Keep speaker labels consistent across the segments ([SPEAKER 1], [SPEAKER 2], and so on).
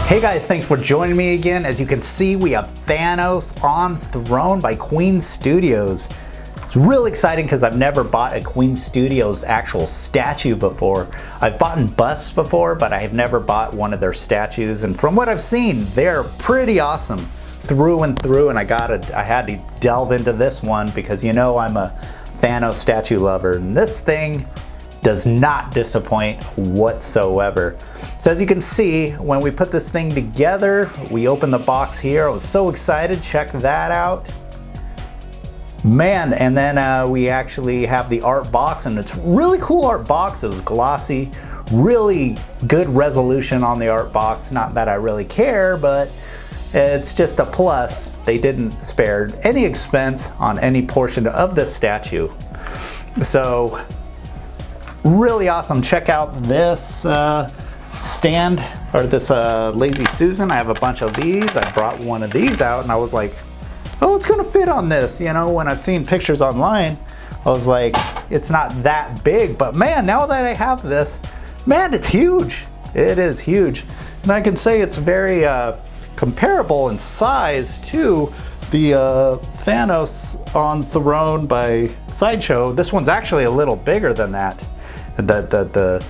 [SPEAKER 1] Hey guys, thanks for joining me again. As you can see, we have Thanos on Throne by Queen Studios. It's really exciting because I've never bought a Queen Studios actual statue before. I've bought busts before, but I have never bought one of their statues. And from what I've seen, they're pretty awesome through and through. And I had to delve into this one because you know I'm a Thanos statue lover. And this thing does not disappoint whatsoever. So as you can see, when we put this thing together, we open the box here. I was so excited, check that out. Man, and then we actually have the art box, and it's a really cool art box. It was glossy, really good resolution on the art box. Not that I really care, but it's just a plus. They didn't spare any expense on any portion of this statue. So really awesome. Check out this stand, or this Lazy Susan. I have a bunch of these. I brought one of these out and I was like, oh, it's gonna fit on this. You know, when I've seen pictures online, I was like, it's not that big, but man, now that I have this, man, it's huge. It is huge. And I can say it's very comparable in size to the Thanos on Throne by Sideshow. This one's actually a little bigger than that. The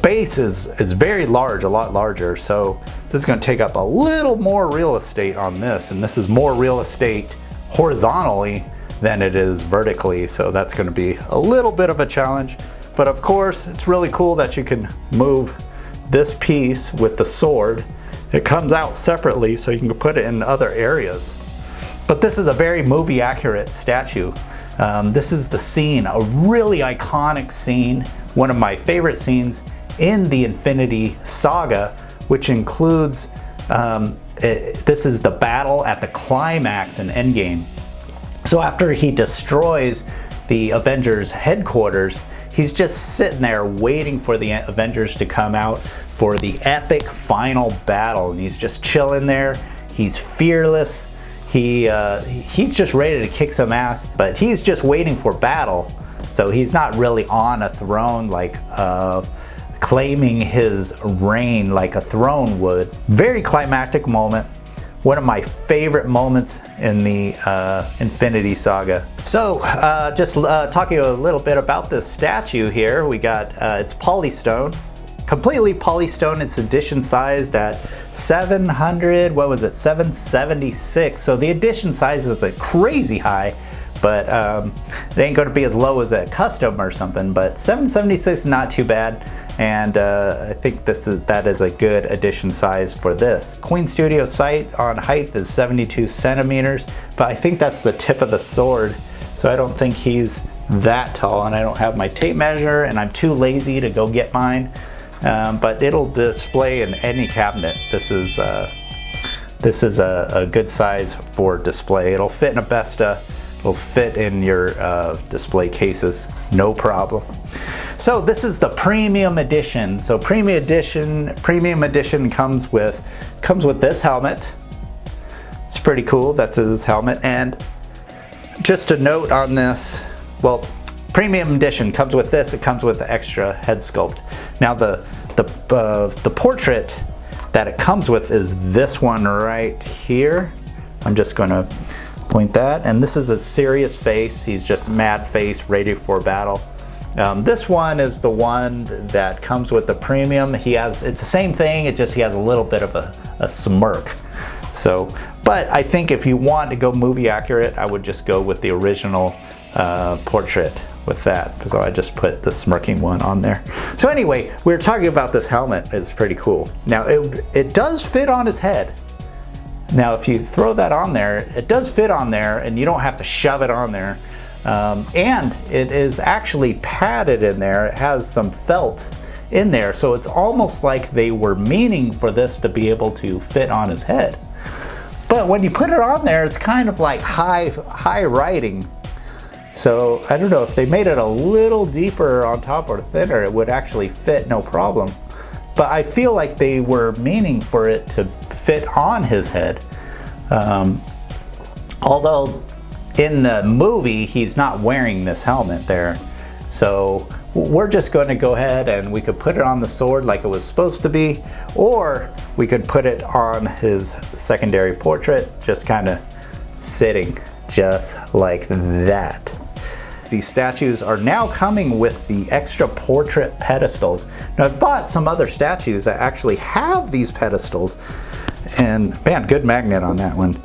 [SPEAKER 1] base is very large, a lot larger, so this is going to take up a little more real estate on this, and this is more real estate horizontally than it is vertically, so that's going to be a little bit of a challenge. But of course, it's really cool that you can move this piece with the sword. It comes out separately, so you can put it in other areas. But this is a very movie accurate statue. This is the scene, a really iconic scene, one of my favorite scenes in the Infinity Saga, which includes, this is the battle at the climax in Endgame. So after he destroys the Avengers headquarters, he's just sitting there waiting for the Avengers to come out for the epic final battle. And he's just chilling there. He's fearless. He's just ready to kick some ass, but he's just waiting for battle. So he's not really on a throne, like claiming his reign like a throne would. Very climactic moment. One of my favorite moments in the Infinity Saga. So just talking a little bit about this statue here. We got, it's polystone. Completely polystone. It's edition sized at 700, what was it, 776. So the edition size is like crazy high, but it ain't going to be as low as a custom or something. But 776 is not too bad, and I think that is a good edition size for this. Queen Studio site on height is 72 centimeters, but I think that's the tip of the sword, so I don't think he's that tall, and I don't have my tape measure, and I'm too lazy to go get mine. But it'll display in any cabinet. This is a good size for display. It'll fit in a Besta. It'll fit in your display cases, no problem. So this is the premium edition. So premium edition comes with this helmet. It's pretty cool. That's his helmet. And just a note on this, well, premium edition comes with this. It comes with the extra head sculpt. Now the portrait that it comes with is this one right here. I'm just going to point that, and this is a serious face. He's just mad face, ready for battle. This one is the one that comes with the premium. It's the same thing. It just he has a little bit of a smirk. So, but I think if you want to go movie accurate, I would just go with the original portrait with that. So I just put the smirking one on there. So anyway, we were talking about this helmet. It's pretty cool. Now it does fit on his head. Now if you throw that on there, it does fit on there, and you don't have to shove it on there. And it is actually padded in there. It has some felt in there, so it's almost like they were meaning for this to be able to fit on his head. But when you put it on there, it's kind of like high riding. So I don't know, if they made it a little deeper on top or thinner, it would actually fit no problem. But I feel like they were meaning for it to fit on his head. Although in the movie, he's not wearing this helmet there. So we're just going to go ahead and we could put it on the sword like it was supposed to be, or we could put it on his secondary portrait, just kind of sitting just like that. These statues are now coming with the extra portrait pedestals. Now I've bought some other statues that actually have these pedestals, and man, good magnet on that one.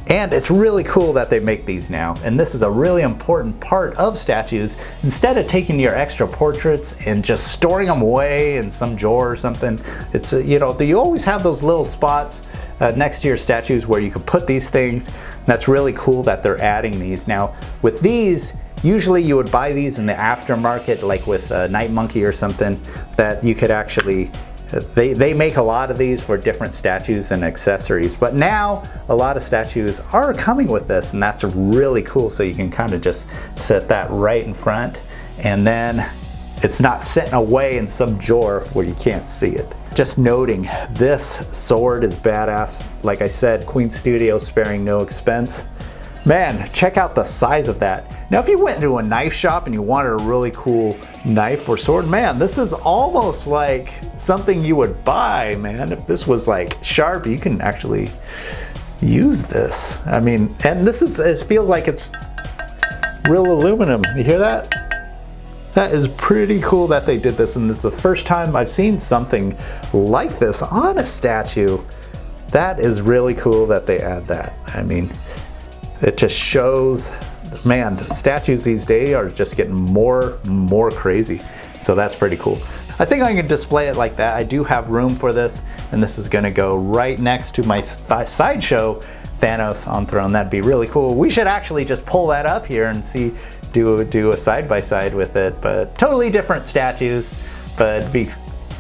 [SPEAKER 1] And it's really cool that they make these now. And this is a really important part of statues. Instead of taking your extra portraits and just storing them away in some drawer or something, it's, you know, you always have those little spots next to your statues where you can put these things. That's really cool that they're adding these. Now with these, usually you would buy these in the aftermarket, like with Night Monkey or something, that you could actually, they make a lot of these for different statues and accessories. But now a lot of statues are coming with this, and that's really cool. So you can kind of just set that right in front, and then it's not sitting away in some drawer where you can't see it. Just noting, this sword is badass. Like I said, Queen Studio sparing no expense. Man, check out the size of that. Now if you went into a knife shop and you wanted a really cool knife or sword, man, this is almost like something you would buy, man. If this was like sharp, you can actually use this. I mean, and this is, it feels like it's real aluminum. You hear that? That is pretty cool that they did this, and this is the first time I've seen something like this on a statue. That is really cool that they add that. I mean, it just shows, man, statues these days are just getting more crazy. So that's pretty cool. I think I can display it like that. I do have room for this, and this is gonna go right next to my sideshow Thanos on throne. That'd be really cool. We should actually just pull that up here and see, do a side-by-side with it, but totally different statues, but it'd be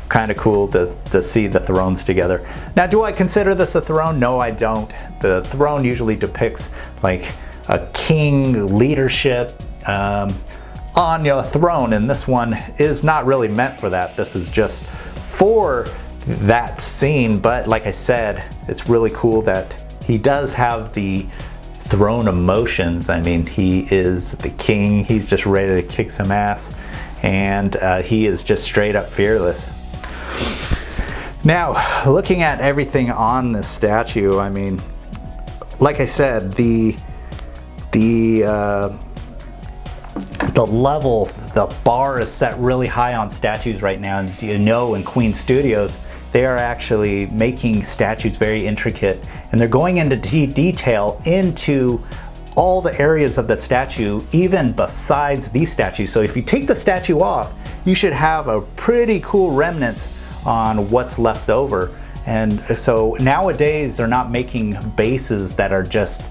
[SPEAKER 1] kind of cool to see the thrones together. Now, do I consider this a throne? No, I don't. The throne usually depicts like a king leadership on your throne, and this one is not really meant for that. This is just for that scene, but like I said, it's really cool that he does have the throne emotions. I mean, he is the king. He's just ready to kick some ass, and he is just straight up fearless. Now, looking at everything on this statue, I mean, like I said, the level, the bar is set really high on statues right now. As you know, in Queen Studios, they are actually making statues very intricate, and they're going into detail into all the areas of the statue, even besides these statues. So if you take the statue off, you should have a pretty cool remnants on what's left over. And so nowadays they're not making bases that are just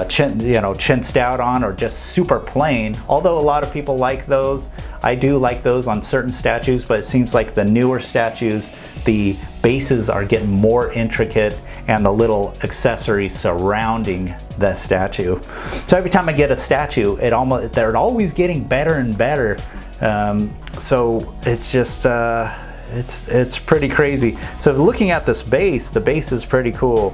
[SPEAKER 1] chinsed out on or just super plain, although a lot of people like those. I do like those on certain statues, but it seems like the newer statues, the bases are getting more intricate, and the little accessories surrounding the statue. So every time I get a statue, they're always getting better and better. So it's just it's pretty crazy. So looking at this base, the base is pretty cool.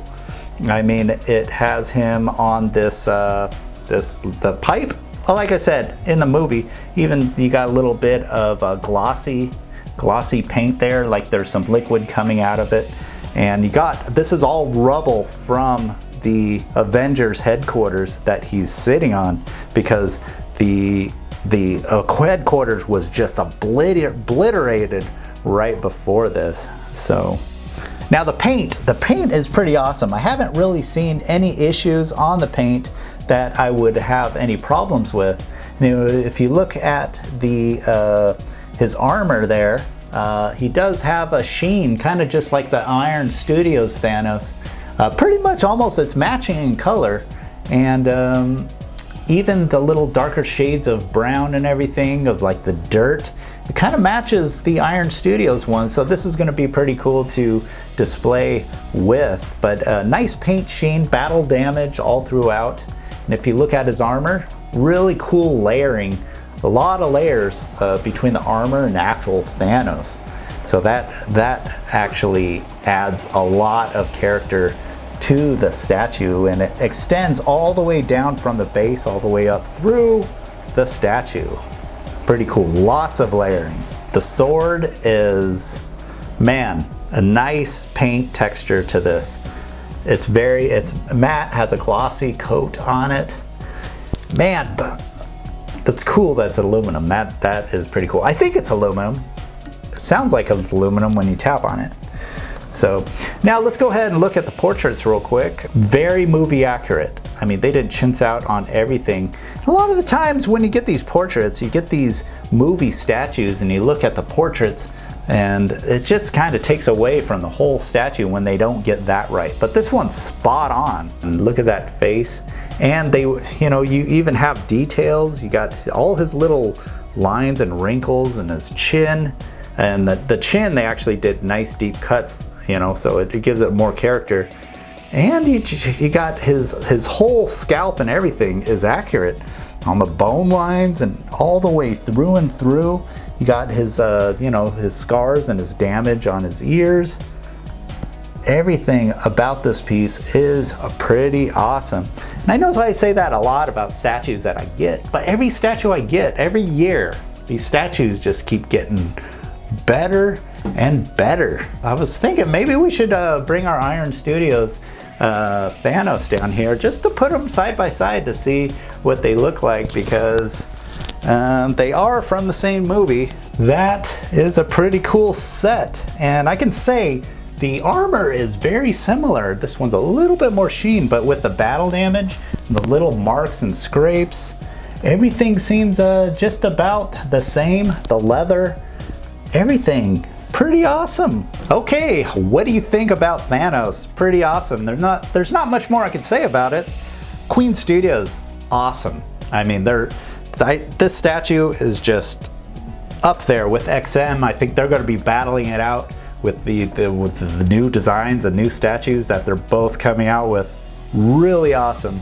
[SPEAKER 1] I mean, it has him on this the pipe. Like I said, in the movie, even you got a little bit of glossy paint there, like there's some liquid coming out of it. And this is all rubble from the Avengers headquarters that he's sitting on, because the headquarters was just obliterated right before this. So now the paint is pretty awesome. I haven't really seen any issues on the paint that I would have any problems with. You know, if you look at his armor there, he does have a sheen, kind of just like the Iron Studios Thanos. Pretty much almost it's matching in color, and even the little darker shades of brown and everything, of like the dirt, it kind of matches the Iron Studios one. So this is going to be pretty cool to display with. But nice paint sheen, battle damage all throughout. And if you look at his armor, really cool layering. A lot of layers between the armor and actual Thanos. So that actually adds a lot of character to the statue, and it extends all the way down from the base all the way up through the statue. Pretty cool, lots of layering. The sword is, man, a nice paint texture to this. It's matte, has a glossy coat on it. Man, that's cool that's aluminum. That is pretty cool. I think it's aluminum. It sounds like it's aluminum when you tap on it. So now let's go ahead and look at the portraits real quick. Very movie accurate. I mean, they didn't chintz out on everything. A lot of the times when you get these portraits, you get these movie statues and you look at the portraits and it just kind of takes away from the whole statue when they don't get that right. But this one's spot on. And look at that face. And they, you know, you even have details. You got all his little lines and wrinkles and his chin. And the chin, they actually did nice deep cuts, you know, so it gives it more character. And you got his whole scalp and everything is accurate on the bone lines and all the way through and through. You got his, you know, his scars and his damage on his ears. Everything about this piece is pretty awesome. And I know I say that a lot about statues that I get, but every statue I get, every year, these statues just keep getting better and better. I was thinking maybe we should bring our Iron Studios Thanos down here just to put them side by side to see what they look like, because they are from the same movie. That is a pretty cool set, and I can say the armor is very similar. This one's a little bit more sheen, but with the battle damage, the little marks and scrapes, everything seems just about the same. The leather, everything pretty awesome. Okay, what do you think about Thanos? Pretty awesome. There's not much more I can say about it. Queen Studios, awesome. I mean, this statue is just up there with XM. I think they're going to be battling it out with the new designs and new statues that they're both coming out with. Really awesome.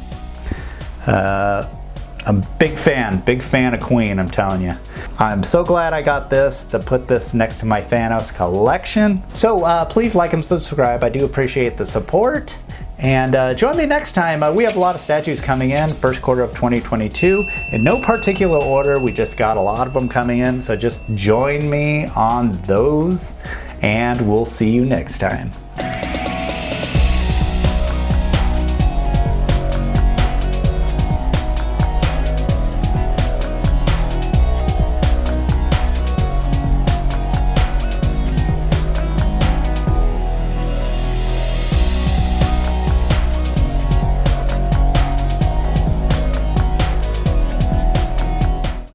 [SPEAKER 1] I'm a big fan of Queen, I'm telling you. I'm so glad I got this to put this next to my Thanos collection. So please like and subscribe. I do appreciate the support. And join me next time. We have a lot of statues coming in, first quarter of 2022. In no particular order, we just got a lot of them coming in. So just join me on those, and we'll see you next time.